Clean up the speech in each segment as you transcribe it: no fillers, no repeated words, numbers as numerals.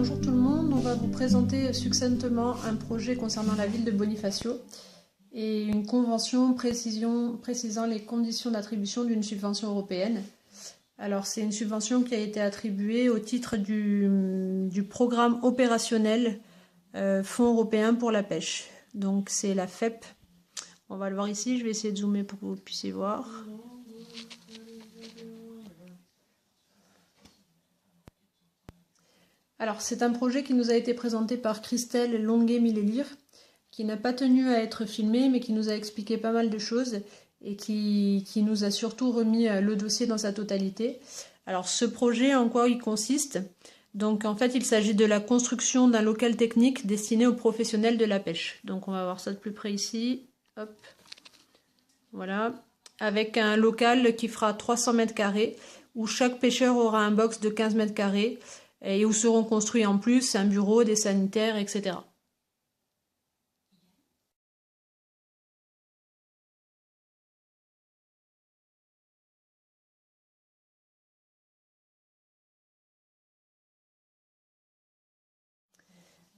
bonjour tout le monde, on va vous présenter succinctement un projet concernant la ville de Bonifacio et une convention précisant les conditions d'attribution d'une subvention européenne. Alors c'est une subvention qui a été attribuée au titre du programme opérationnel Fonds européen pour la pêche. Donc c'est la FEP. On va le voir ici, je vais essayer de zoomer pour que vous puissiez voir. Alors, c'est un projet qui nous a été présenté par Christelle Longuet-Millélire, qui n'a pas tenu à être filmé, mais qui nous a expliqué pas mal de choses et qui nous a surtout remis le dossier dans sa totalité. Alors, ce projet, en quoi il consiste? Donc, en fait, il s'agit de la construction d'un local technique destiné aux professionnels de la pêche. Donc, on va voir ça de plus près ici. Hop. Voilà. Avec un local qui fera 300 mètres carrés, où chaque pêcheur aura un box de 15 mètres carrés, et où seront construits en plus un bureau, des sanitaires, etc.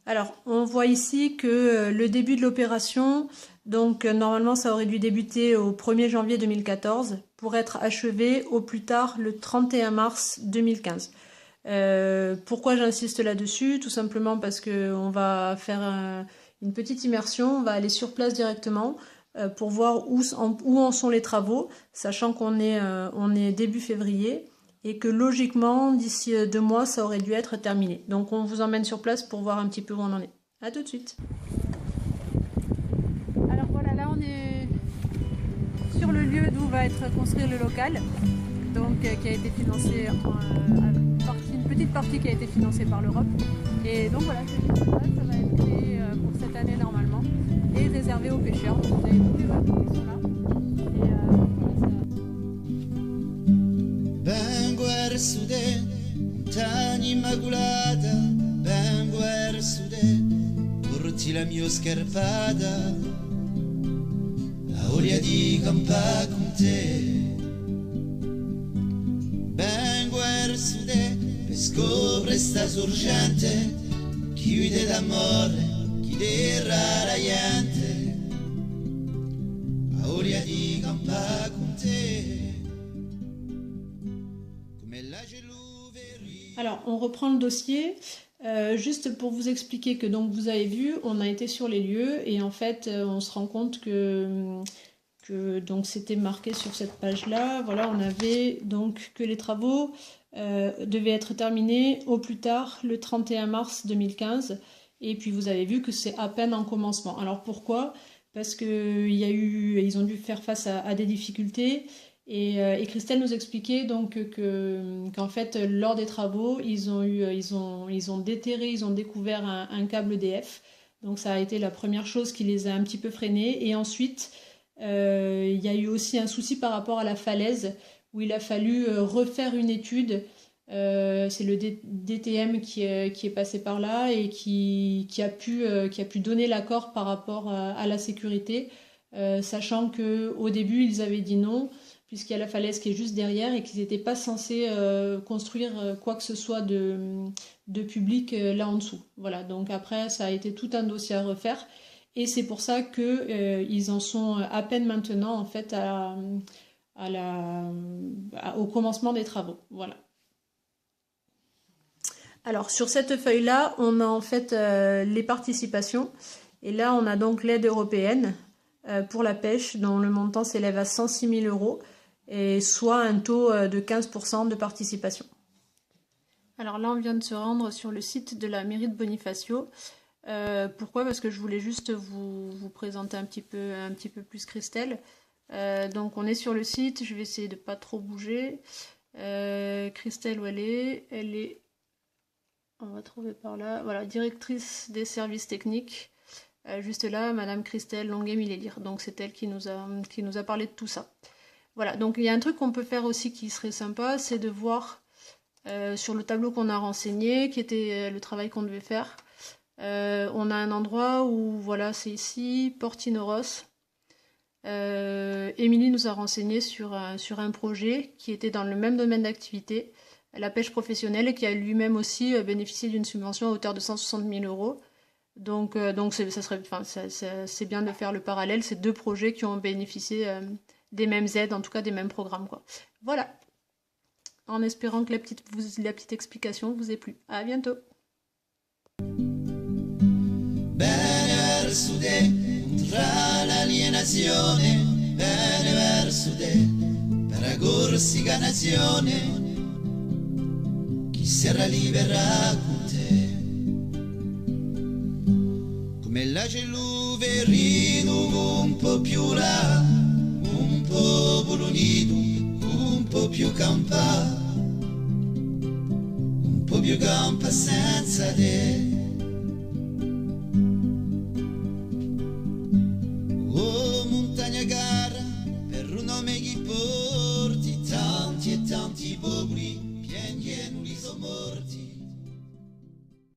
Alors, on voit ici que le début de l'opération, donc normalement ça aurait dû débuter au 1er janvier 2014 pour être achevé au plus tard le 31 mars 2015. Pourquoi j'insiste là-dessus? Tout simplement parce qu'on va faire une petite immersion, on va aller sur place directement pour voir où en sont les travaux, sachant qu'on est début février et que logiquement, d'ici 2 mois, ça aurait dû être terminé. Donc on vous emmène sur place pour voir un petit peu où on en est. A tout de suite. Alors voilà, là on est sur le lieu d'où va être construit le local, donc qui a été financé une petite partie qui a été financée par l'Europe. Et donc voilà, ça va être créé pour cette année normalement et réservé aux pêcheurs. Donc, vous avez tous les bateaux qui sont là. Vengo verso te, montagna immacolata, vengo verso te, porti la mia scarpata, a voglia di campare con te. Vengo verso te, per scoprire sta sorgente, chi vide d'amore, chi dirà la gente, a voglia di campare con te. Alors, on reprend le dossier, juste pour vous expliquer que donc vous avez vu, on a été sur les lieux et en fait, on se rend compte que donc c'était marqué sur cette page-là. Voilà, on avait donc que les travaux devaient être terminés au plus tard le 31 mars 2015 et puis vous avez vu que c'est à peine en commencement. Alors pourquoi? Parce qu'ils ont dû faire face à des difficultés. Et Christelle nous expliquait donc qu'en fait lors des travaux ils ont déterré, ils ont découvert un câble EDF, donc ça a été la première chose qui les a un petit peu freinés. Et ensuite il y a eu aussi un souci par rapport à la falaise où il a fallu refaire une étude. C'est le DTM qui est passé par là et qui a pu donner l'accord par rapport à la sécurité, sachant qu'au début ils avaient dit non puisqu'il y a la falaise qui est juste derrière et qu'ils n'étaient pas censés construire quoi que ce soit de public là en dessous. Voilà, donc après ça a été tout un dossier à refaire et c'est pour ça qu'ils en sont à peine maintenant en fait au commencement des travaux. Voilà. Alors sur cette feuille-là, on a en fait les participations et là on a donc l'aide européenne pour la pêche dont le montant s'élève à 106 000 €. Et soit un taux de 15% de participation. Alors là, on vient de se rendre sur le site de la mairie de Bonifacio. Pourquoi? Parce que je voulais juste vous présenter un petit peu plus Christelle. Donc on est sur le site, je vais essayer de ne pas trop bouger. Christelle, où elle est, on va trouver par là, voilà, directrice des services techniques. Juste là, Madame Christelle Longuet-Millélire. Donc c'est elle qui nous a parlé de tout ça. Voilà, donc il y a un truc qu'on peut faire aussi qui serait sympa, c'est de voir sur le tableau qu'on a renseigné, qui était le travail qu'on devait faire. On a un endroit où, voilà, c'est ici, Portinoros. Émilie nous a renseigné sur un projet qui était dans le même domaine d'activité, la pêche professionnelle, qui a lui-même aussi bénéficié d'une subvention à hauteur de 160 000 euros. Donc c'est bien de faire le parallèle, ces deux projets qui ont bénéficié des mêmes aides, en tout cas des mêmes programmes, quoi. Voilà, en espérant que la petite explication vous ait plu. À bientôt. Bene verso te, tra l'alienazione, bene verso te, per la corsica nazione, chi sarà libera con te. Come la celluverino un po' più là, un po' polonito, un po' più campa, un po' più campa senza te.